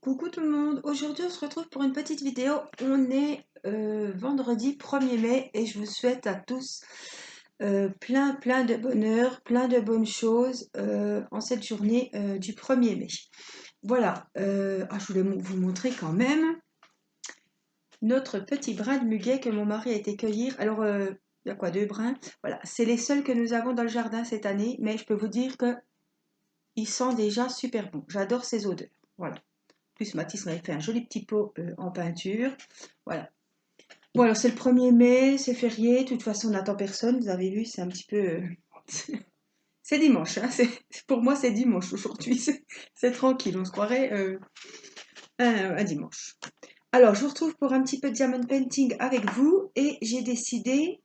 Coucou tout le monde, aujourd'hui on se retrouve pour une petite vidéo. On est vendredi 1er mai et je vous souhaite à tous plein de bonheur, plein de bonnes choses en cette journée du 1er mai. Voilà, je voulais vous montrer quand même notre petit brin de muguet que mon mari a été cueillir. Alors, il y a quoi, 2 brins? Voilà, c'est les seuls que nous avons dans le jardin cette année, mais je peux vous dire que ils sentent déjà super bon. J'adore ces odeurs, voilà. Plus Mathis m'avait fait un joli petit pot en peinture. Voilà. Bon, alors c'est le 1er mai, c'est férié. De toute façon, on n'attend personne. Vous avez vu, c'est un petit peu. C'est dimanche. Hein, pour moi, c'est dimanche aujourd'hui. C'est tranquille. On se croirait un dimanche. Alors, je vous retrouve pour un petit peu de diamond painting avec vous. Et j'ai décidé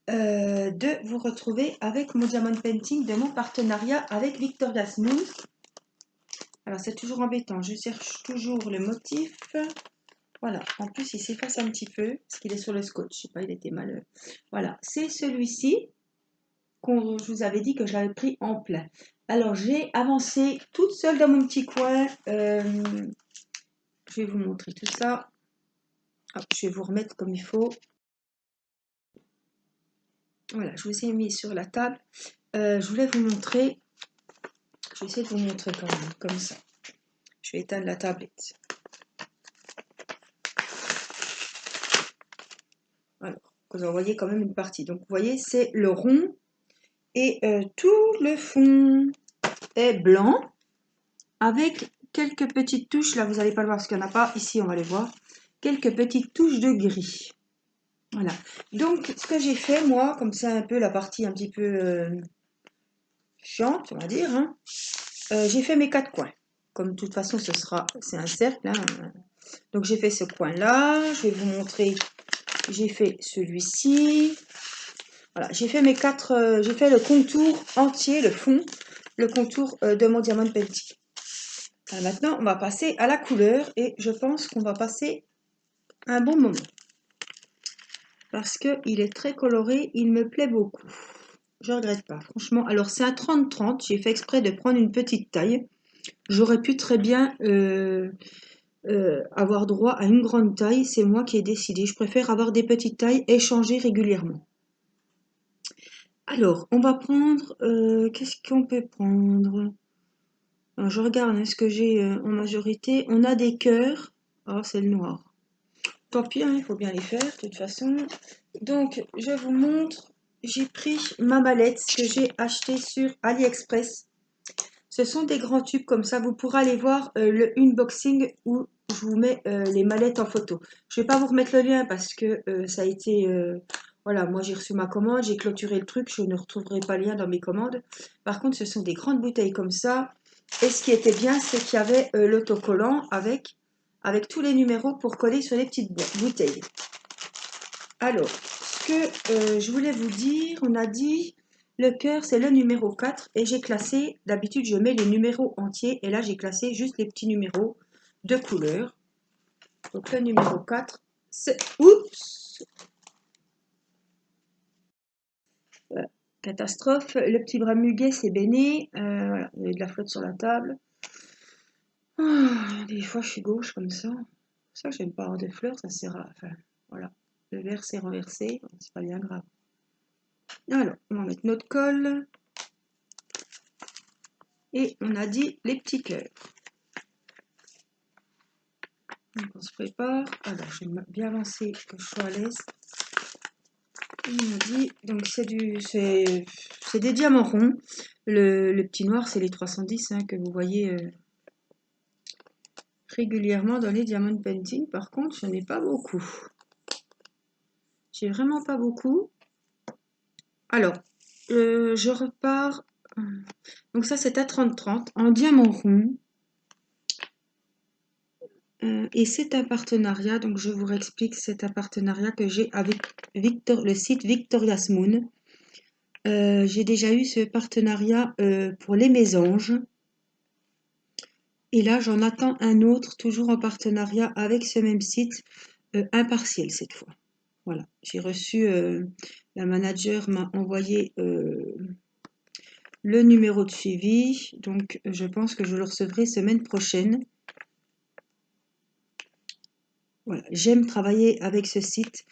de vous retrouver avec mon diamond painting de mon partenariat avec Victoria's Moon. Alors, c'est toujours embêtant. Je cherche toujours le motif. Voilà, en plus il s'efface un petit peu parce qu'il est sur le scotch, je sais pas, il était mal. Voilà, c'est celui-ci je vous avais dit que j'avais pris en plein. Alors j'ai avancé toute seule dans mon petit coin. Je vais vous montrer tout ça. Hop, je vais vous remettre comme il faut. Voilà, je vous ai mis sur la table. Je voulais vous montrer. Je vais essayer de vous montrer quand même, comme ça. Je vais éteindre la tablette. Alors, vous en voyez quand même une partie. Donc vous voyez, c'est le rond. Et tout le fond est blanc avec quelques petites touches. Là, vous n'allez pas le voir parce qu'il n'y en a pas. Ici, on va les voir. Quelques petites touches de gris. Voilà. Donc, ce que j'ai fait, moi, comme c'est un peu la partie un petit peu chiante, on va dire, hein, j'ai fait mes 4 coins. Comme de toute façon, c'est un cercle. Hein. Donc, j'ai fait ce coin-là. Je vais vous montrer. J'ai fait celui-ci. Voilà, j'ai fait mes 4, j'ai fait le contour entier, le fond, le contour de mon diamond painting. Alors maintenant, on va passer à la couleur et je pense qu'on va passer un bon moment. Parce qu'il est très coloré, il me plaît beaucoup. Je ne regrette pas, franchement. Alors c'est un 30-30, j'ai fait exprès de prendre une petite taille. J'aurais pu très bien avoir droit à une grande taille, c'est moi qui ai décidé. Je préfère avoir des petites tailles et changer régulièrement. Alors, on va prendre, qu'est-ce qu'on peut prendre? Alors, je regarde hein, ce que j'ai en majorité. On a des cœurs. Oh, c'est le noir. Tant pis, hein, il faut bien les faire, de toute façon. Donc, je vous montre. J'ai pris ma mallette que j'ai achetée sur AliExpress. Ce sont des grands tubes comme ça. Vous pourrez aller voir le unboxing où je vous mets les mallettes en photo. Je ne vais pas vous remettre le lien parce que ça a été... voilà, moi j'ai reçu ma commande, j'ai clôturé le truc, je ne retrouverai pas le lien dans mes commandes. Par contre, ce sont des grandes bouteilles comme ça. Et ce qui était bien, c'est qu'il y avait l'autocollant avec tous les numéros pour coller sur les petites bouteilles. Alors, ce que je voulais vous dire, on a dit le cœur, c'est le numéro 4 et j'ai classé, d'habitude je mets les numéros entiers et là j'ai classé juste les petits numéros de couleur. Donc le numéro 4, c'est... Oups! Voilà. Catastrophe. Le petit bras muguet, c'est béni. Voilà, il y a de la flotte sur la table. Des fois je suis gauche comme ça. Ça, j'aime pas avoir de fleurs, ça sert à... Enfin, voilà. Le verre s'est renversé, c'est pas bien grave. Alors, on va mettre notre colle. Et on a dit les petits cœurs. Donc on se prépare. Alors, je vais bien avancer que je sois à l'aise. On a dit, donc c'est des diamants ronds. Le petit noir, c'est les 310 hein, que vous voyez régulièrement dans les diamond painting. Par contre, je n'ai pas beaucoup. J'ai vraiment pas beaucoup. Alors, je repars. Donc ça, c'est à 30-30 en diamant rond. Et c'est un partenariat, donc je vous réexplique, c'est un partenariat que j'ai avec le site Victoria's Moon. J'ai déjà eu ce partenariat pour les mésanges. Et là, j'en attends un autre, toujours en partenariat avec ce même site, impartiel cette fois. Voilà, j'ai reçu, la manager m'a envoyé le numéro de suivi. Donc, je pense que je le recevrai semaine prochaine. Voilà, j'aime travailler avec ce site.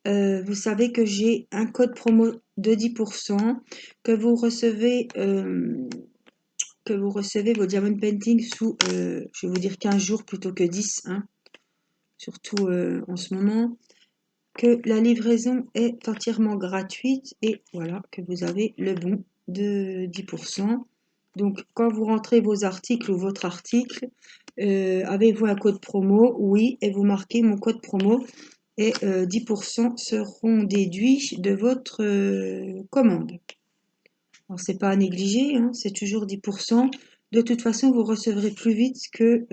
Vous savez que j'ai un code promo de 10%, que vous recevez, vos diamond painting sous, je vais vous dire 15 jours plutôt que 10, hein, surtout en ce moment, que la livraison est entièrement gratuite et voilà, que vous avez le bon de 10%. Donc, quand vous rentrez vos articles ou votre article, avez-vous un code promo? Oui, et vous marquez mon code promo et 10% seront déduits de votre commande. Alors, c'est pas à négliger, hein, c'est toujours 10%. De toute façon, vous recevrez plus vite que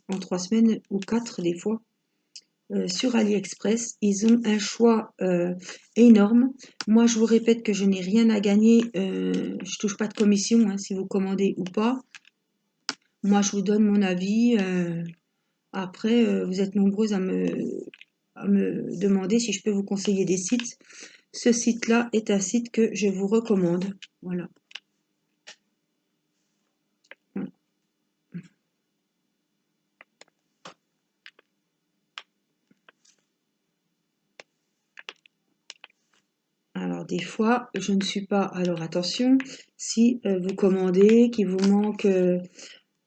en 3 semaines ou 4 des fois. Sur AliExpress, ils ont un choix énorme. Moi, je vous répète que je n'ai rien à gagner. Je touche pas de commission, hein, si vous commandez ou pas. Moi, je vous donne mon avis. Après, vous êtes nombreuses à me demander si je peux vous conseiller des sites. Ce site-là est un site que je vous recommande. Voilà. Alors, des fois, je ne suis pas. Alors, attention, si vous commandez, qu'il vous manque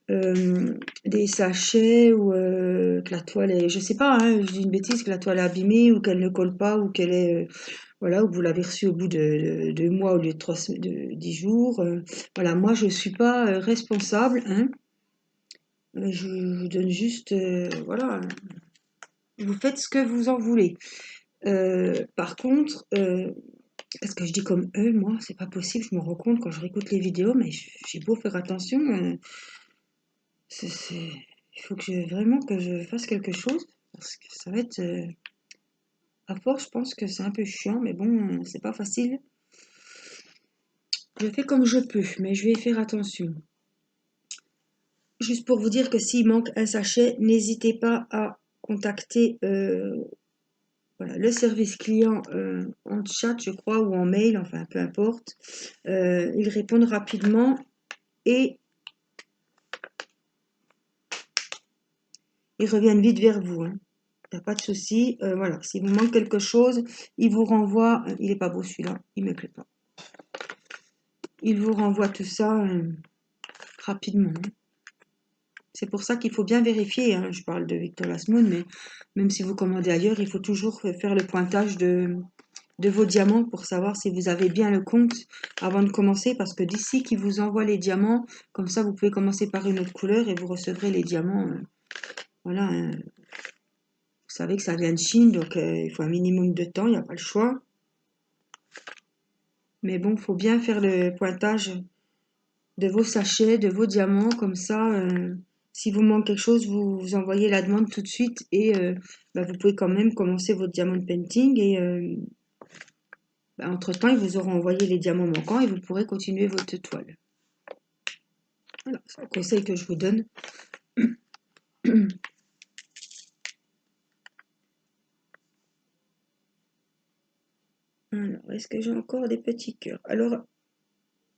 des sachets ou que la toile est, je sais pas, hein, je dis une bêtise, que la toile est abîmée ou qu'elle ne colle pas ou qu'elle est, voilà, ou que vous l'avez reçue au bout de 2 mois au lieu de 10 jours. Voilà, moi je suis pas responsable, hein. Je vous donne juste, voilà, vous faites ce que vous en voulez. Par contre, parce que je dis comme eux, moi, c'est pas possible, je me rends compte quand je réécoute les vidéos, mais j'ai beau faire attention, il faut que vraiment que je fasse quelque chose, parce que ça va être, à force, je pense que c'est un peu chiant, mais bon, c'est pas facile. Je fais comme je peux, mais je vais faire attention. Juste pour vous dire que s'il manque un sachet, n'hésitez pas à contacter voilà, le service client en chat, je crois, ou en mail, enfin peu importe. Ils répondent rapidement et ils reviennent vite vers vous, hein. Il n'y a pas de souci. Voilà, s'il vous manque quelque chose, il vous renvoie. Il n'est pas beau celui-là, il ne me plaît pas. Il vous renvoie tout ça rapidement. C'est pour ça qu'il faut bien vérifier, hein. Je parle de Victor Lasmon, mais même si vous commandez ailleurs, il faut toujours faire le pointage de vos diamants pour savoir si vous avez bien le compte avant de commencer, parce que d'ici qu'ils vous envoient les diamants, comme ça vous pouvez commencer par une autre couleur et vous recevrez les diamants. Voilà, vous savez que ça vient de Chine, donc il faut un minimum de temps, il n'y a pas le choix. Mais bon, il faut bien faire le pointage de vos sachets, de vos diamants, comme ça, si vous manque quelque chose, vous envoyez la demande tout de suite et vous pouvez quand même commencer votre diamant painting et entre-temps, ils vous auront envoyé les diamants manquants et vous pourrez continuer votre toile. Voilà, c'est un conseil que je vous donne. Alors, est-ce que j'ai encore des petits cœurs? Alors,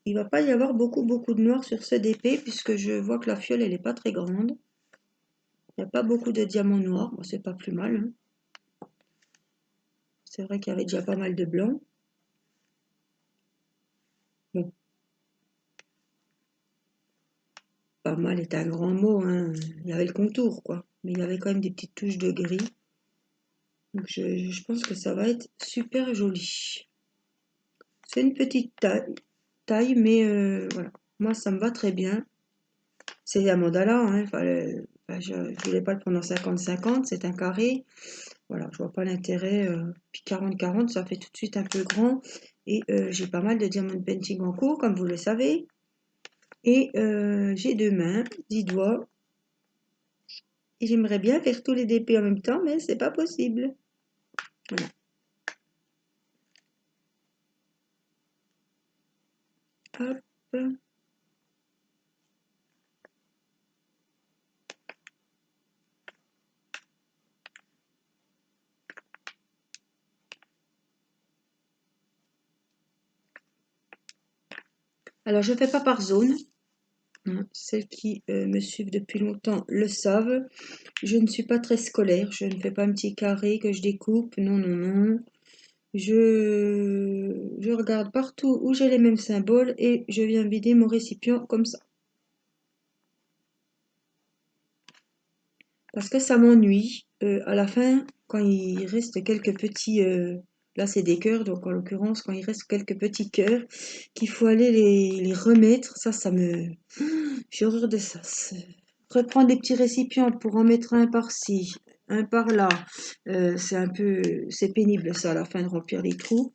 il ne va pas y avoir beaucoup de noir sur ce DP puisque je vois que la fiole, elle n'est pas très grande. Il n'y a pas beaucoup de diamants noirs. Bon, c'est pas plus mal, hein. C'est vrai qu'il y avait déjà pas mal de blancs. Bon, pas mal est un grand mot, hein. Il y avait le contour, quoi. Mais il y avait quand même des petites touches de gris. Donc je pense que ça va être super joli. C'est une petite taille, mais voilà. Moi, ça me va très bien. C'est un mandala, hein. Je ne voulais pas le prendre en 50-50, c'est un carré. Voilà, je vois pas l'intérêt. Puis 40-40, ça fait tout de suite un peu grand. Et j'ai pas mal de diamond painting en cours, comme vous le savez. Et j'ai 2 mains, 10 doigts. Et j'aimerais bien faire tous les DP en même temps, mais c'est pas possible. Voilà. Hop. Alors, je ne fais pas par zone. Hein. Celles qui me suivent depuis longtemps le savent. Je ne suis pas très scolaire. Je ne fais pas un petit carré que je découpe. Non, non, non. Je regarde partout où j'ai les mêmes symboles et je viens vider mon récipient comme ça. Parce que ça m'ennuie. À la fin, quand il reste quelques petits... là, c'est des cœurs, donc en l'occurrence, quand il reste quelques petits cœurs, qu'il faut aller les remettre, ça me... J'ai horreur de ça. Reprendre des petits récipients pour en mettre un par-ci, un par-là, c'est un peu... C'est pénible, ça, à la fin de remplir les trous.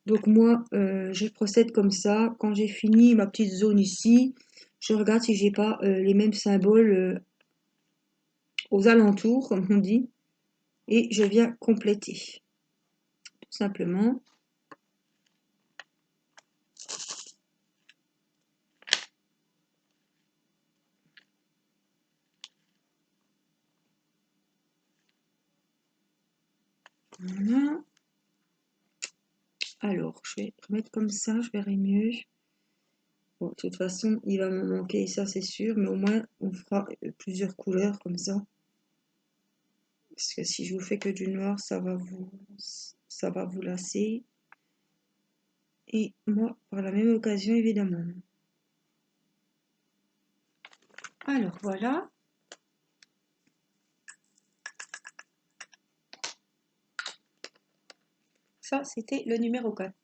Donc moi, je procède comme ça. Quand j'ai fini ma petite zone ici, je regarde si j'ai pas les mêmes symboles aux alentours, comme on dit, et je viens compléter. Tout simplement. Voilà. Alors, je vais remettre comme ça, je verrai mieux. Bon, de toute façon, il va me manquer ça, c'est sûr, mais au moins, on fera plusieurs couleurs comme ça. Parce que si je vous fais que du noir, ça va vous lasser. Et moi, par la même occasion, évidemment. Alors, voilà. Ça, c'était le numéro 4.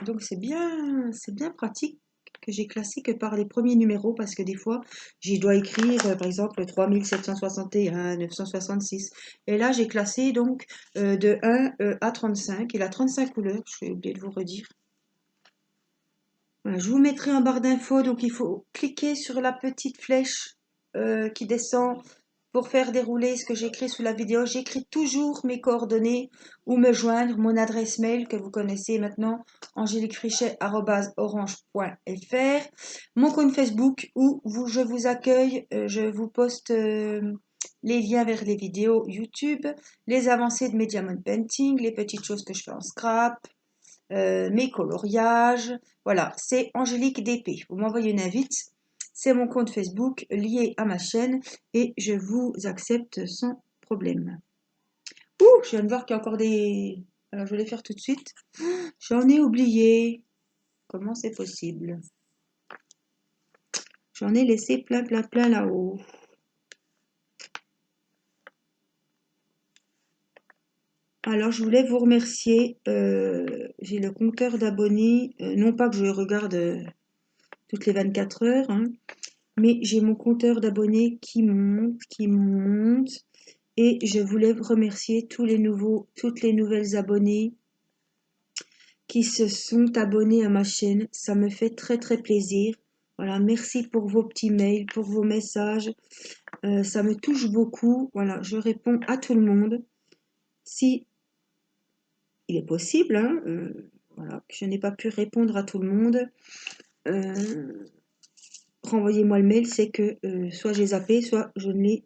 Donc, c'est bien pratique que j'ai classé que par les premiers numéros parce que des fois, j'y dois écrire, par exemple, 3761, 966. Et là, j'ai classé donc de 1 à 35. Il a 35 couleurs, je vais oublier de vous redire. Voilà, je vous mettrai en barre d'infos, donc il faut cliquer sur la petite flèche qui descend pour faire dérouler ce que j'écris sous la vidéo. J'écris toujours mes coordonnées ou me joindre, mon adresse mail que vous connaissez maintenant, angéliquefrichet@orange.fr, mon compte Facebook où je vous accueille, je vous poste les liens vers les vidéos YouTube, les avancées de mes diamond painting, les petites choses que je fais en scrap, mes coloriages. Voilà, c'est Angélique DP. Vous m'envoyez une invite. C'est mon compte Facebook lié à ma chaîne et je vous accepte sans problème. Ouh, je viens de voir qu'il y a encore des... Alors, je vais les faire tout de suite. J'en ai oublié. Comment c'est possible? J'en ai laissé plein, plein, plein là-haut. Alors, je voulais vous remercier. J'ai le compteur d'abonnés. Non pas que je regarde toutes les 24 heures, hein, mais j'ai mon compteur d'abonnés qui monte, qui monte. Et je voulais remercier toutes les nouvelles abonnées qui se sont abonnés à ma chaîne. Ça me fait très très plaisir. Voilà, merci pour vos petits mails, pour vos messages. Ça me touche beaucoup. Voilà, je réponds à tout le monde. Si il est possible, hein, voilà, que je n'ai pas pu répondre à tout le monde, renvoyez-moi le mail, c'est que soit j'ai zappé, soit je ne l'ai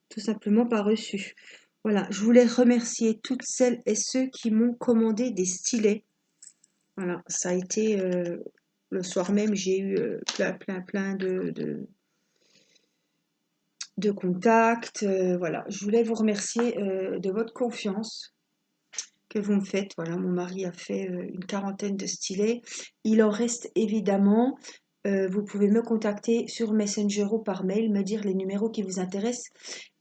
tout simplement pas reçu. Voilà, je voulais remercier toutes celles et ceux qui m'ont commandé des stylets. Voilà, ça a été le soir même, j'ai eu plein de contacts. Voilà, je voulais vous remercier de votre confiance que vous me faites. Voilà, mon mari a fait une quarantaine de stylets. Il en reste évidemment. Vous pouvez me contacter sur Messenger ou par mail, me dire les numéros qui vous intéressent.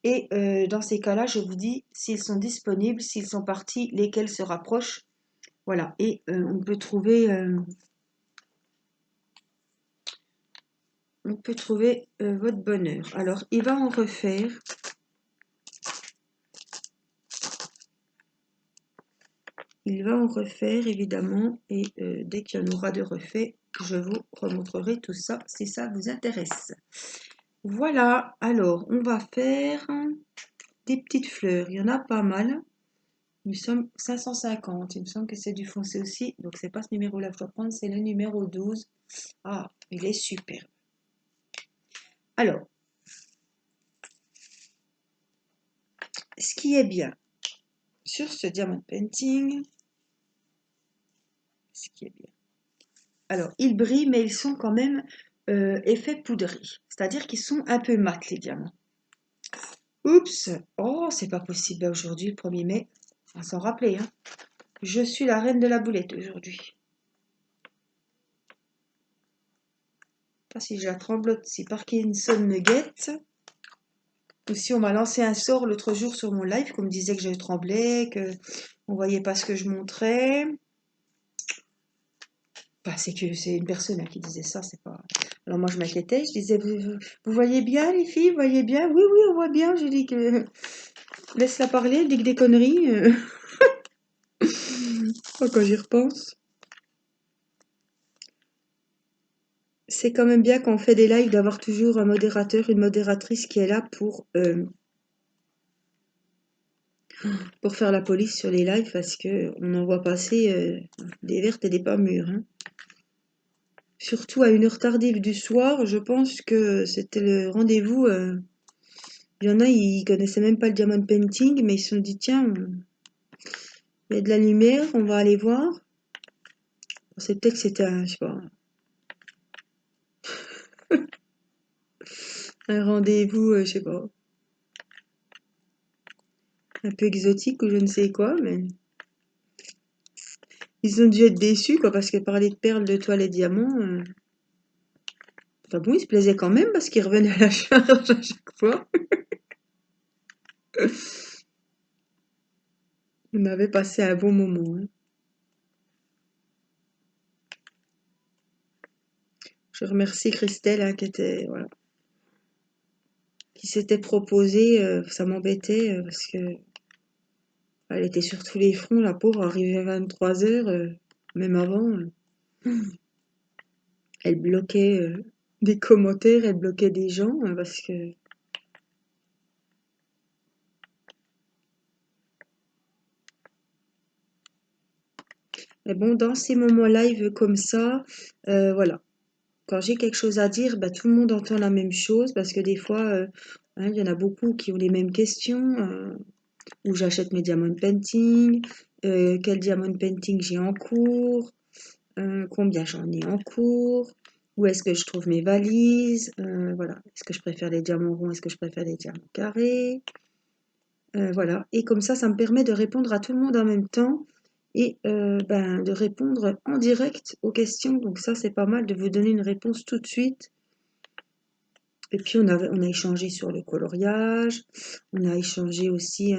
Et dans ces cas-là, je vous dis s'ils sont disponibles, s'ils sont partis, lesquels se rapprochent. Voilà, et on peut trouver votre bonheur. Alors, il va en refaire. Il va en refaire, évidemment, et dès qu'il y en aura de refaits, je vous remontrerai tout ça, si ça vous intéresse. Voilà, alors, on va faire des petites fleurs. Il y en a pas mal. Nous sommes 550. Il me semble que c'est du foncé aussi. Donc, c'est pas ce numéro-là que je dois prendre, c'est le numéro 12. Ah, il est super. Alors, ce qui est bien sur ce diamond painting, ce qui est bien, Alors, ils brillent, mais ils sont quand même effet poudrerie. C'est-à-dire qu'ils sont un peu mat, les diamants. Oups! Oh, c'est pas possible aujourd'hui, le 1er mai. On va s'en rappeler, hein. Je suis la reine de la boulette aujourd'hui. Pas si je la tremblote, si Parkinson me guette. Ou si on m'a lancé un sort l'autre jour sur mon live, qu'on me disait que je tremblais, que on voyait pas ce que je montrais. Bah, c'est que c'est une personne qui disait ça, c'est pas. Alors moi je m'inquiétais, je disais vous voyez bien les filles, vous voyez bien? Oui, oui, on voit bien. J'ai dit que laisse-la parler, elle dit que des conneries. Oh, quand j'y repense. C'est quand même bien quand on fait des lives d'avoir toujours un modérateur, une modératrice qui est là pour faire la police sur les lives parce que on en voit passer des vertes et des pas mûres, hein. Surtout à une heure tardive du soir, je pense que c'était le rendez-vous. Il y en a, ils connaissaient même pas le diamond painting, mais ils se sont dit tiens, il y a de la lumière, on va aller voir. C'est peut-être que c'était un, je sais pas, un rendez-vous, je sais pas, un peu exotique ou je ne sais quoi, mais ils ont dû être déçus, quoi, parce que parler de perles, de toiles et de diamants, enfin bon, ils se plaisaient quand même parce qu'ils revenaient à la charge à chaque fois. On avait passé un bon moment, hein. Je remercie Christelle, hein, voilà, qui s'était proposée, ça m'embêtait parce que elle était sur tous les fronts, la pauvre, arrivée à 23 h, même avant, elle bloquait des commentaires, elle bloquait des gens parce que. Mais bon, dans ces moments live comme ça, voilà. Quand j'ai quelque chose à dire, bah, tout le monde entend la même chose parce que des fois, hein, il y en a beaucoup qui ont les mêmes questions. Où j'achète mes diamond painting, quel diamond painting j'ai en cours, combien j'en ai en cours, où est-ce que je trouve mes valises, voilà. Est-ce que je préfère les diamants ronds, est-ce que je préfère les diamants carrés, voilà. Et comme ça me permet de répondre à tout le monde en même temps et ben, de répondre en direct aux questions. Donc ça, c'est pas mal de vous donner une réponse tout de suite. Et puis on a échangé sur le coloriage, on a échangé aussi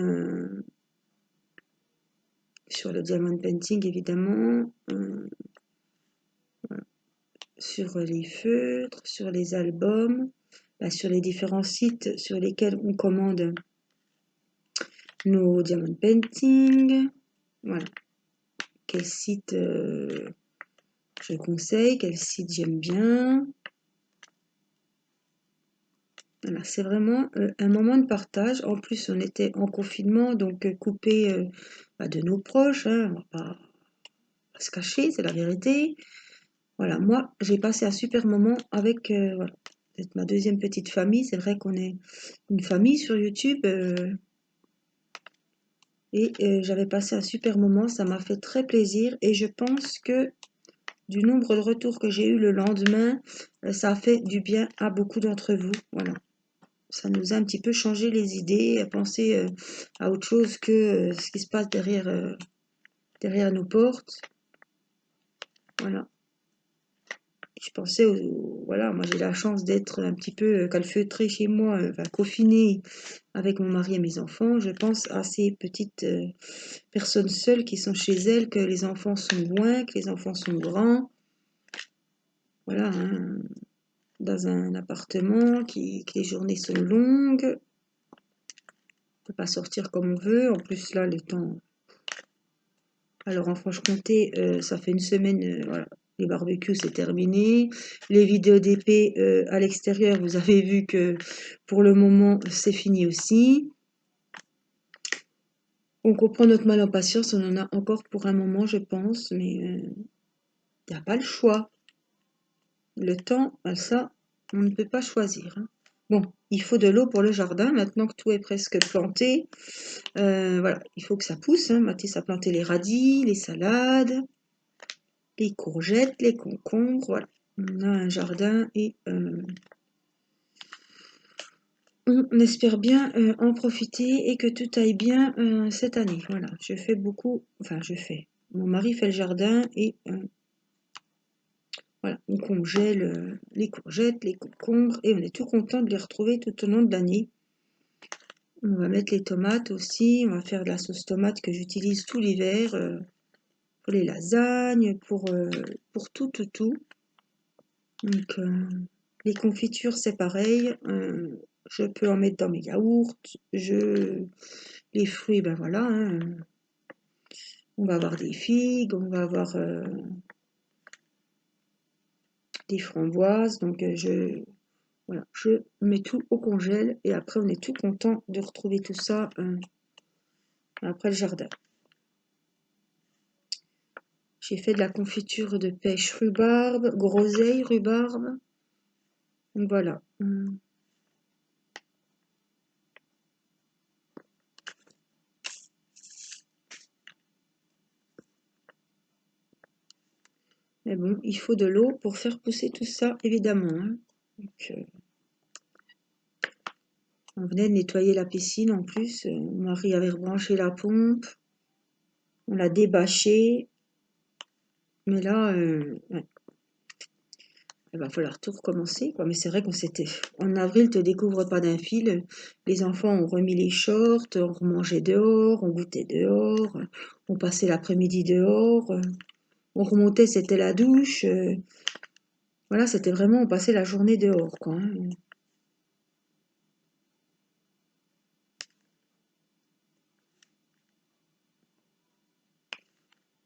sur le diamond painting évidemment, voilà. Sur les feutres, sur les albums, bah, sur les différents sites sur lesquels on commande nos diamond painting. Voilà. Quel site je conseille, quel site j'aime bien. Voilà, c'est vraiment un moment de partage. En plus, on était en confinement, donc coupé bah, de nos proches, hein, on va pas se cacher, c'est la vérité. Voilà, moi, j'ai passé un super moment avec voilà, c'est ma deuxième petite famille. C'est vrai qu'on est une famille sur YouTube et j'avais passé un super moment. Ça m'a fait très plaisir et je pense que du nombre de retours que j'ai eu le lendemain, ça a fait du bien à beaucoup d'entre vous. Voilà, ça nous a un petit peu changé les idées, à penser à autre chose que ce qui se passe derrière nos portes. Voilà. Je pensais voilà, moi j'ai la chance d'être un petit peu calfeutrée chez moi, enfin confinée avec mon mari et mes enfants. Je pense à ces petites personnes seules qui sont chez elles, que les enfants sont loin, que les enfants sont grands. Voilà, hein, dans un appartement, que les journées sont longues. On peut pas sortir comme on veut. En plus là, le temps. Alors en Franche-Comté, ça fait une semaine, voilà, les barbecues c'est terminé. Les vidéos d'épée à l'extérieur, vous avez vu que pour le moment c'est fini aussi. On comprend notre mal en patience, on en a encore pour un moment je pense, mais il n'y a pas le choix. Le temps, ça, on ne peut pas choisir, hein. Bon, il faut de l'eau pour le jardin, maintenant que tout est presque planté. Voilà, il faut que ça pousse, hein. Mathis a planté les radis, les salades. les courgettes, les concombres, voilà. On a un jardin et on espère bien en profiter et que tout aille bien cette année. Voilà, je fais beaucoup, enfin je fais. Mon mari fait le jardin et voilà, on congèle les courgettes, les concombres et on est tout content de les retrouver tout au long de l'année. On va mettre les tomates aussi, on va faire de la sauce tomate que j'utilise tout l'hiver pour les lasagnes, pour tout, tout, tout. Donc les confitures c'est pareil, je peux en mettre dans mes yaourts, les fruits ben voilà, hein, on va avoir des figues, on va avoir des framboises, donc voilà, je mets tout au congèle et après on est tout content de retrouver tout ça après le jardin. J'ai fait de la confiture de pêche rhubarbe, groseille, rhubarbe. Donc voilà. Mais bon, il faut de l'eau pour faire pousser tout ça, évidemment, hein. Donc, on venait de nettoyer la piscine en plus. Mon mari avait rebranché la pompe. On l'a débâchée. Mais là, ouais, il va falloir tout recommencer, quoi. Mais c'est vrai qu'on s'était... En avril, te découvre pas d'un fil. Les enfants ont remis les shorts, on remangeait dehors, on goûtait dehors, on passait l'après-midi dehors, on remontait, c'était la douche. Voilà, c'était vraiment, on passait la journée dehors, quoi, hein.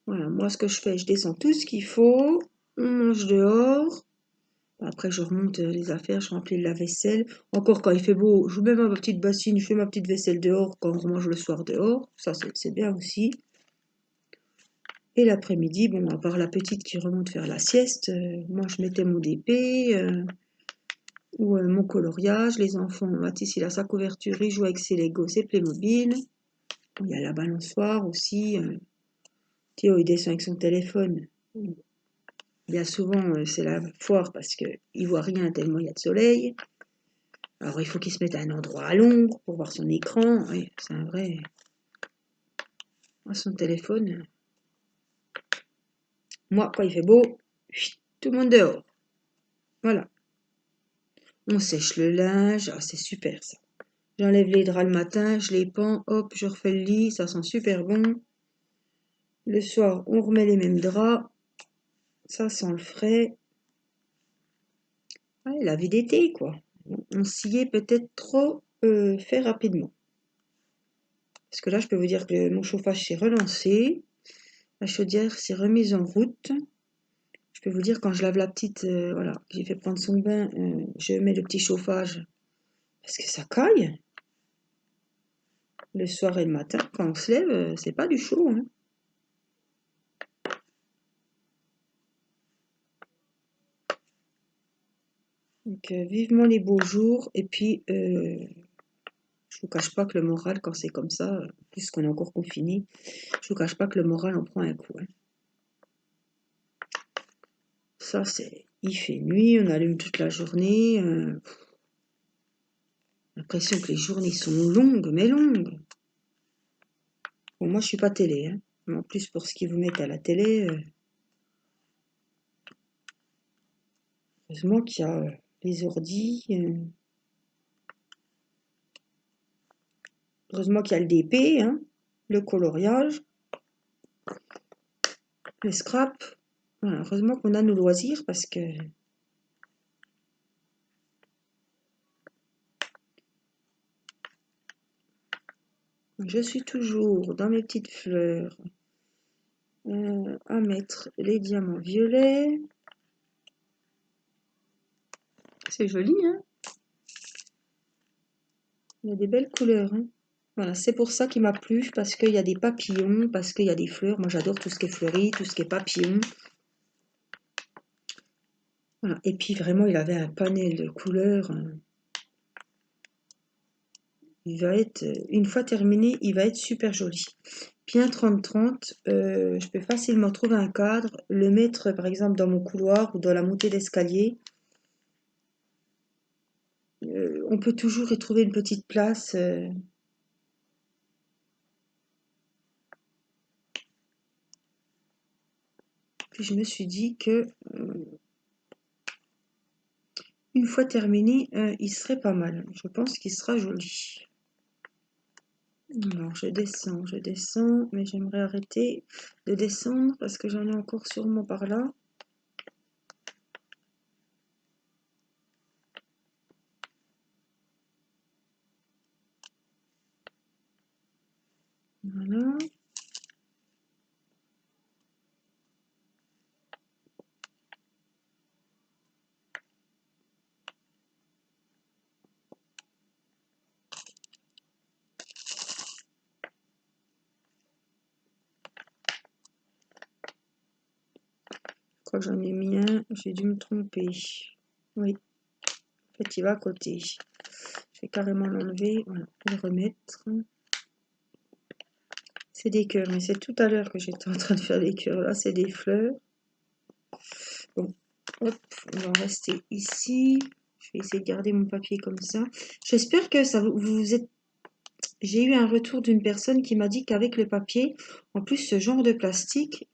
Voilà, moi, ce que je fais, je descends tout ce qu'il faut, on mange dehors. Après, je remonte les affaires, je remplis la vaisselle. Encore quand il fait beau, je mets ma petite bassine, je fais ma petite vaisselle dehors quand on mange le soir dehors. Ça, c'est bien aussi. Et l'après-midi, bon, à part la petite qui remonte faire la sieste, moi, je mettais mon DP ou mon coloriage. Les enfants, Mathis, il a sa couverture, il joue avec ses Lego, ses Playmobil. Il y a la balançoire aussi. Théo, il descend avec son téléphone. Bien souvent, c'est la foire parce qu'il voit rien tellement il y a de soleil. Alors, il faut qu'il se mette à un endroit à l'ombre pour voir son écran. Oui, c'est un vrai... Son téléphone. Moi, quand il fait beau, tout le monde dehors. Voilà. On sèche le linge. Ah, c'est super, ça. J'enlève les draps le matin, je les pends, hop, je refais le lit. Ça sent super bon. Le soir, on remet les mêmes draps. Ça sent le frais. Ouais, la vie d'été, quoi. On s'y est peut-être trop fait rapidement. Parce que là, je peux vous dire que mon chauffage s'est relancé. La chaudière s'est remise en route. Je peux vous dire, quand je lave la petite, voilà, j'ai fait prendre son bain, je mets le petit chauffage parce que ça caille. Le soir et le matin, quand on se lève, c'est pas du chaud, hein. Donc, vivement les beaux jours. Et puis, je vous cache pas que le moral, quand c'est comme ça, puisqu'on est encore confiné, je vous cache pas que le moral en prend un coup, hein. Ça, c'est... Il fait nuit, on allume toute la journée. L'impression que les journées sont longues, mais longues. Bon, moi, je suis pas télé, hein. Mais en plus, pour ce qu'ils vous mettent à la télé, heureusement qu'il y a les ordis. Heureusement qu'il y a le DP, hein, le coloriage, le scrap. Voilà, heureusement qu'on a nos loisirs parce que je suis toujours dans mes petites fleurs à mettre les diamants violets. C'est joli, hein? Il y a des belles couleurs, hein? Voilà, c'est pour ça qu'il m'a plu, parce qu'il y a des papillons, parce qu'il y a des fleurs. Moi, j'adore tout ce qui est fleuri, tout ce qui est papillons. Voilà. Et puis, vraiment, il avait un panel de couleurs. Il va être, une fois terminé, il va être super joli. Puis un 30-30, je peux facilement trouver un cadre, le mettre par exemple dans mon couloir ou dans la montée d'escalier. On peut toujours y trouver une petite place. Puis je me suis dit que une fois terminé, il serait pas mal. Je pense qu'il sera joli. Alors je descends, mais j'aimerais arrêter de descendre parce que j'en ai encore sûrement par là. Voilà. Je crois que j'en ai mis un, j'ai dû me tromper. Oui, en fait il va à côté. Je vais carrément l'enlever, voilà, et le remettre. C'est des cœurs, mais c'est tout à l'heure que j'étais en train de faire des cœurs. Là, c'est des fleurs. Bon, hop, on va en rester ici. Je vais essayer de garder mon papier comme ça. J'espère que ça vous êtes... J'ai eu un retour d'une personne qui m'a dit qu'avec le papier, en plus ce genre de plastique,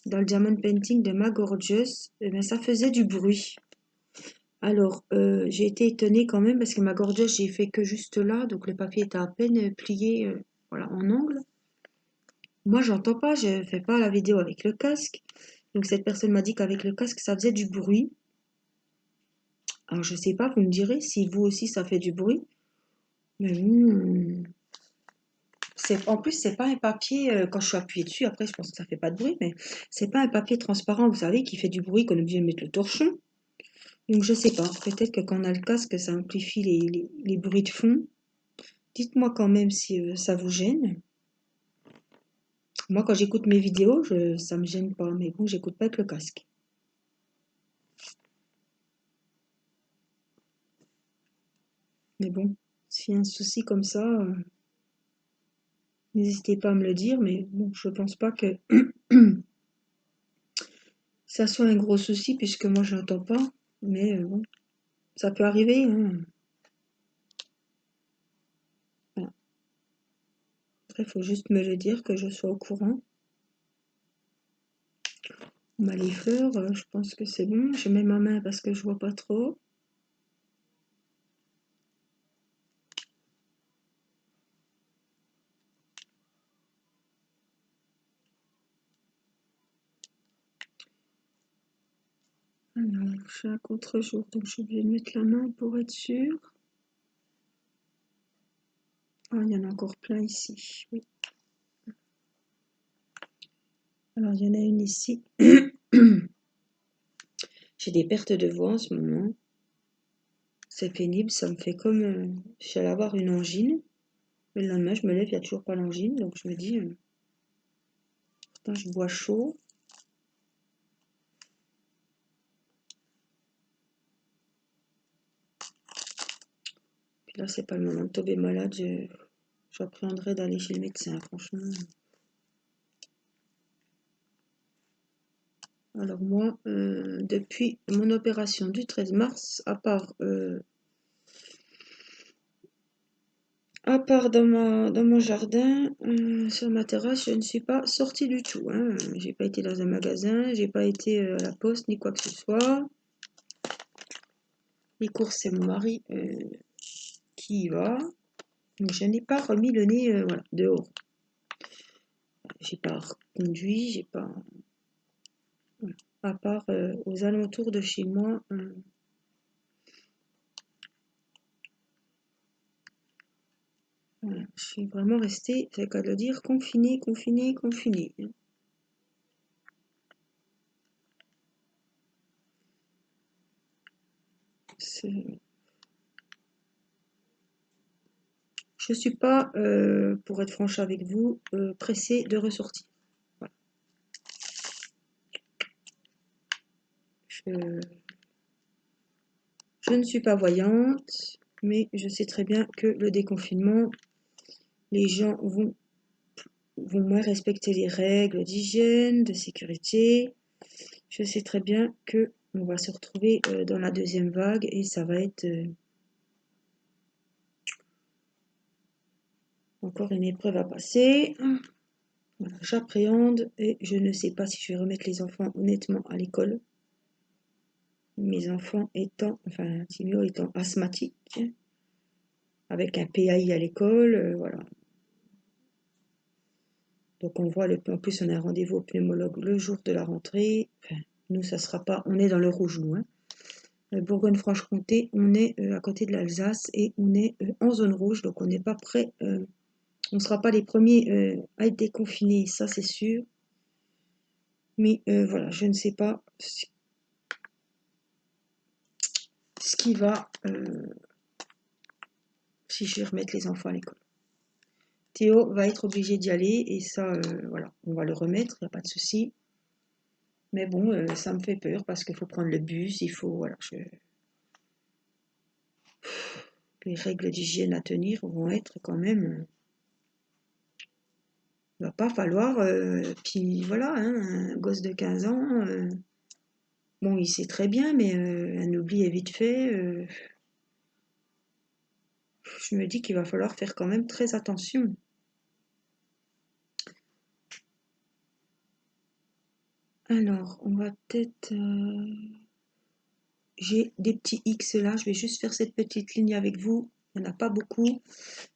dans le diamond painting de Ma Gorgeous, eh bien, ça faisait du bruit. Alors, j'ai été étonnée quand même parce que Ma Gorgeous, j'ai fait que juste là, donc le papier était à peine plié voilà, en angle. Moi, j'entends pas, je fais pas la vidéo avec le casque. Donc, cette personne m'a dit qu'avec le casque, ça faisait du bruit. Alors, je sais pas, vous me direz si vous aussi ça fait du bruit. Mais en plus, c'est pas un papier, quand je suis appuyée dessus, après, je pense que ça fait pas de bruit, mais c'est pas un papier transparent, vous savez, qui fait du bruit, qu'on est obligé de mettre le torchon. Donc, je sais pas, peut-être que quand on a le casque, ça amplifie les bruits de fond. Dites-moi quand même si ça vous gêne. Moi, quand j'écoute mes vidéos, ça me gêne pas, mais bon, j'écoute pas avec le casque. Mais bon, s'il y a un souci comme ça, n'hésitez pas à me le dire, mais bon, je pense pas que ça soit un gros souci puisque moi je n'entends pas. Mais bon, ça peut arriver, hein. Voilà. Après, il faut juste me le dire que je sois au courant. Bah, les fleurs, je pense que c'est bon. Je mets ma main parce que je vois pas trop. Alors, je suis à contre-jour, donc je suis obligée de mettre la main pour être sûre. Ah, il y en a encore plein ici. Oui. Alors, il y en a une ici. J'ai des pertes de voix en ce moment. C'est pénible, ça me fait comme si j'allais avoir une angine. Mais le lendemain, je me lève, il n'y a toujours pas l'angine. Donc je me dis, putain, je bois chaud. Puis là, c'est pas le moment de tomber malade. J'appréhenderais d'aller chez le médecin, franchement. Alors moi, depuis mon opération du 13 mars, à part dans mon jardin, sur ma terrasse, je ne suis pas sortie du tout, hein. J'ai pas été dans un magasin, j'ai pas été à la poste, ni quoi que ce soit. Les courses, c'est mon mari qui y va. Donc je n'ai pas remis le nez voilà, dehors. J'ai pas conduit, j'ai pas... Voilà. À part aux alentours de chez moi. Voilà. Je suis vraiment restée, c'est qu'à le dire, confinée, confinée, confinée. Je suis pas, pour être franche avec vous, pressée de ressortir. Voilà. Je ne suis pas voyante, mais je sais très bien que le déconfinement, les gens vont vont moins respecter les règles d'hygiène, de sécurité. Je sais très bien que on va se retrouver dans la deuxième vague et ça va être encore une épreuve à passer. Voilà, j'appréhende et je ne sais pas si je vais remettre les enfants honnêtement à l'école. Mes enfants étant, enfin Timio étant asthmatique, avec un PAI à l'école, voilà. Donc on voit, en plus on a un rendez-vous au pneumologue le jour de la rentrée. Enfin, nous ça sera pas, on est dans le rouge nous, hein. Bourgogne-Franche-Comté, on est à côté de l'Alsace et on est en zone rouge, donc on n'est pas prêt, on ne sera pas les premiers à être déconfinés, ça c'est sûr. Mais voilà, je ne sais pas ce qui va, si je vais remettre les enfants à l'école. Théo va être obligé d'y aller et ça, voilà, on va le remettre, il n'y a pas de souci. Mais bon, ça me fait peur parce qu'il faut prendre le bus, il faut, voilà, les règles d'hygiène à tenir vont être quand même. Il va pas falloir, puis voilà, hein, un gosse de 15 ans, bon, il sait très bien, mais un oubli est vite fait. Je me dis qu'il va falloir faire quand même très attention. Alors, on va peut-être. J'ai des petits X là, je vais juste faire cette petite ligne avec vous. Il n'y en a pas beaucoup.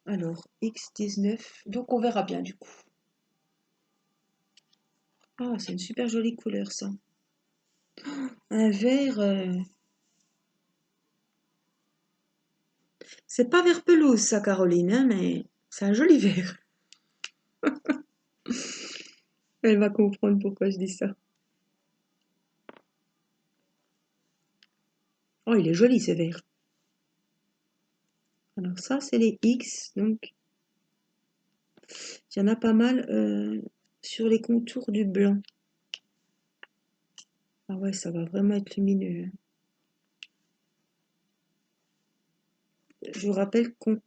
Alors, X19. Donc, on verra bien du coup. Ah, c'est une super jolie couleur ça. Un vert. C'est pas vert pelouse ça, Caroline, hein, mais c'est un joli vert. Elle va comprendre pourquoi je dis ça. Oh, il est joli ce vert. Alors ça, c'est les X, donc il y en a pas mal sur les contours du blanc. Ah ouais, ça va vraiment être lumineux, hein. Je vous rappelle qu'on...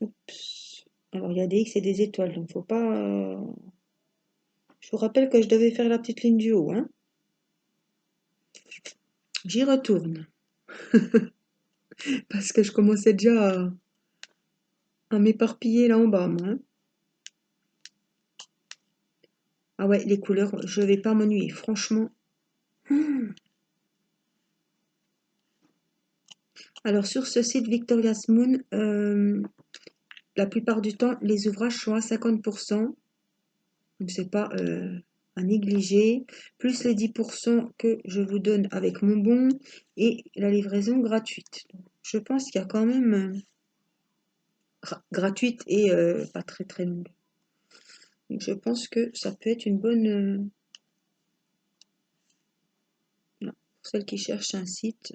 Oups. Alors, il y a des X et des étoiles, donc faut pas... Je vous rappelle que je devais faire la petite ligne du haut, hein. J'y retourne. Parce que je commençais déjà à m'éparpiller là en bas, moi, hein. Ah ouais, les couleurs, je vais pas m'ennuyer, franchement. Alors, sur ce site Victoria's Moon, la plupart du temps, les ouvrages sont à 50%. Donc, c'est pas à négliger. Plus les 10% que je vous donne avec mon bon et la livraison gratuite. Donc, je pense qu'il y a quand même gratuite et pas très très longue. Donc, je pense que ça peut être une bonne... non, pour celles qui cherchent un site.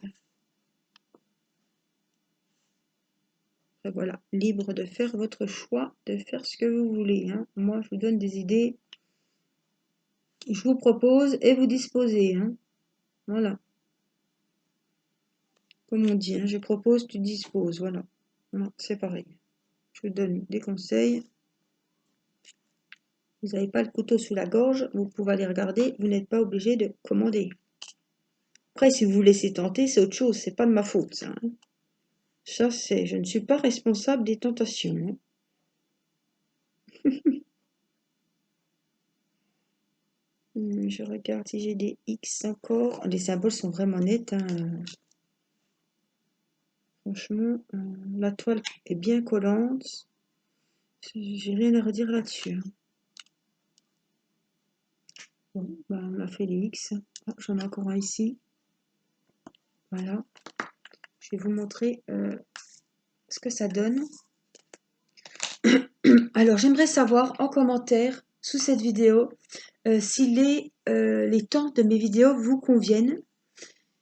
Voilà, libre de faire votre choix, de faire ce que vous voulez, hein. Moi, je vous donne des idées. Je vous propose et vous disposez, hein. Voilà. Comme on dit, hein, je propose, tu disposes. Voilà. Voilà, c'est pareil. Je vous donne des conseils. Vous n'avez pas le couteau sous la gorge, vous pouvez aller regarder, vous n'êtes pas obligé de commander. Après, si vous vous laissez tenter, c'est autre chose, c'est pas de ma faute, ça, hein. Ça, c'est, je ne suis pas responsable des tentations, hein. Je regarde si j'ai des X encore. Les symboles sont vraiment nets, hein. Franchement, la toile est bien collante. J'ai rien à redire là-dessus, hein. Bon, bah, on a fait les X. Ah, j'en ai encore un ici. Voilà. Je vais vous montrer ce que ça donne. Alors, j'aimerais savoir en commentaire sous cette vidéo si les temps de mes vidéos vous conviennent.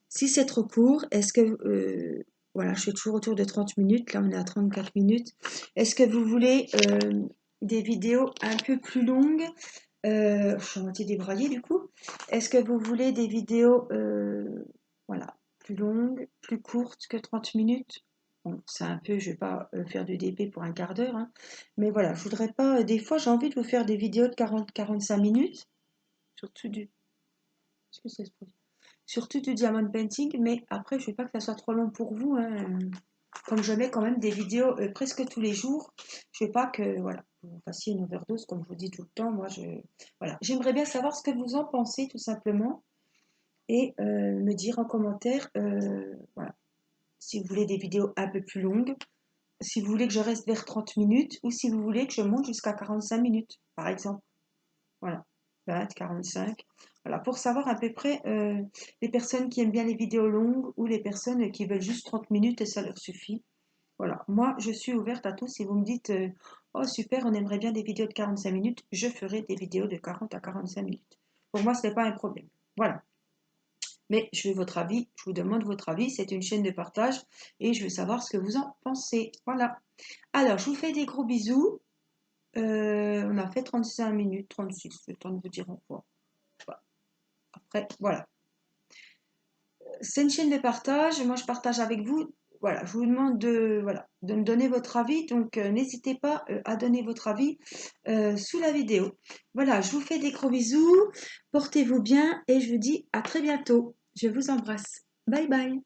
Si c'est trop court, est-ce que... voilà, je fais toujours autour de 30 minutes. Là, on est à 34 minutes. Est-ce que vous voulez des vidéos un peu plus longues? Je suis à moitié débraillée du coup. Est-ce que vous voulez des vidéos voilà, plus longues, plus courtes que 30 minutes? Bon, c'est un peu, je vais pas faire du DP pour un quart d'heure, hein, mais voilà, je voudrais pas, des fois j'ai envie de vous faire des vidéos de 40-45 minutes, surtout du, est-ce que ça se produit? Surtout du diamond painting, mais après je veux pas que ça soit trop long pour vous, hein, comme je mets quand même des vidéos presque tous les jours, je veux pas que, voilà, vous fassiez une overdose comme je vous dis tout le temps, moi je, voilà, j'aimerais bien savoir ce que vous en pensez tout simplement, et me dire en commentaire, voilà, si vous voulez des vidéos un peu plus longues, si vous voulez que je reste vers 30 minutes ou si vous voulez que je monte jusqu'à 45 minutes, par exemple. Voilà, 20, 45. Voilà, pour savoir à peu près les personnes qui aiment bien les vidéos longues ou les personnes qui veulent juste 30 minutes et ça leur suffit. Voilà, moi je suis ouverte à tout. Si vous me dites oh super, on aimerait bien des vidéos de 45 minutes, je ferai des vidéos de 40 à 45 minutes. Pour moi, ce n'est pas un problème. Voilà. Mais je veux votre avis, je vous demande votre avis, c'est une chaîne de partage et je veux savoir ce que vous en pensez. Voilà. Alors, je vous fais des gros bisous. On a fait 35 minutes, 36, le temps de vous dire au revoir. Voilà. Après, voilà. C'est une chaîne de partage, moi je partage avec vous. Voilà, je vous demande de, voilà, de me donner votre avis, donc n'hésitez pas à donner votre avis sous la vidéo. Voilà, je vous fais des gros bisous, portez-vous bien et je vous dis à très bientôt. Je vous embrasse. Bye bye.